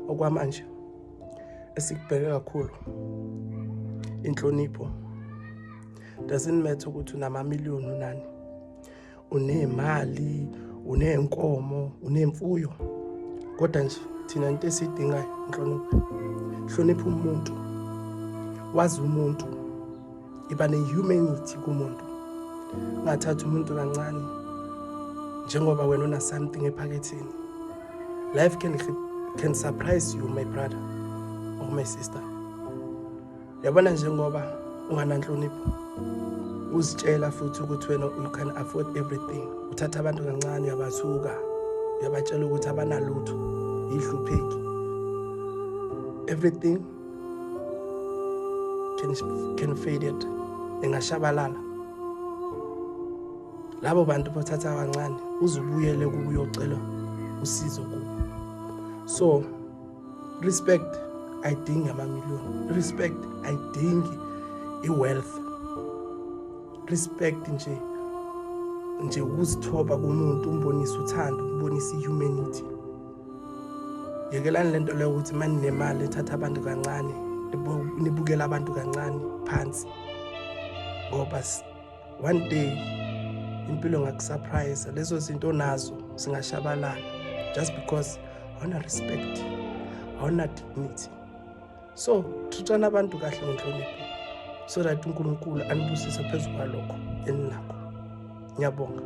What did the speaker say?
okwamanje esikubheke kakhulu inhlonipho. Doesn't matter ukuthi unamamiliyoni unani, unemali, unenkomo, unemfuyo, kodwa nje thina into esidingayo inhlonipho. Hlonipha umuntu, wazi umuntu, iba ne-humanity kumuntu. Ungathathi umuntu kancane njengoba wena una something ephaketheni. Life can surprise you, my brother or my sister. Yabona njengoba ungananhlonipho, uzitshela futhi ukuthi wena you can afford everything. Uthatha abantu kancane uyabasuka, uyabatshela ukuthi abanalutho, ihlupheki. Everything can fade it, engashabalala. Labo bantu bathatha kancane uzubuyele kubo uyocela usizo kubo. So respect ayidingi amamiliyoni, respect ayidingi i-wealth. Respect nje ukuzithoba kumuntu, umbonisa uthando, umbonisa i-humanity. Yekelani lento leyo ukuthi manje nemali ethatha abantu kancane, nibukela abantu kancane phansi, ngoba one day impilo ngakusurprise. Lezo zinto nazo singashabalala just because awuna respect, awuna dignity. So thuthana abantu kahle ngenhlonipho, so that uNkulunkulu anibusise phezu kwalokho eninakho. Ngiyabonga.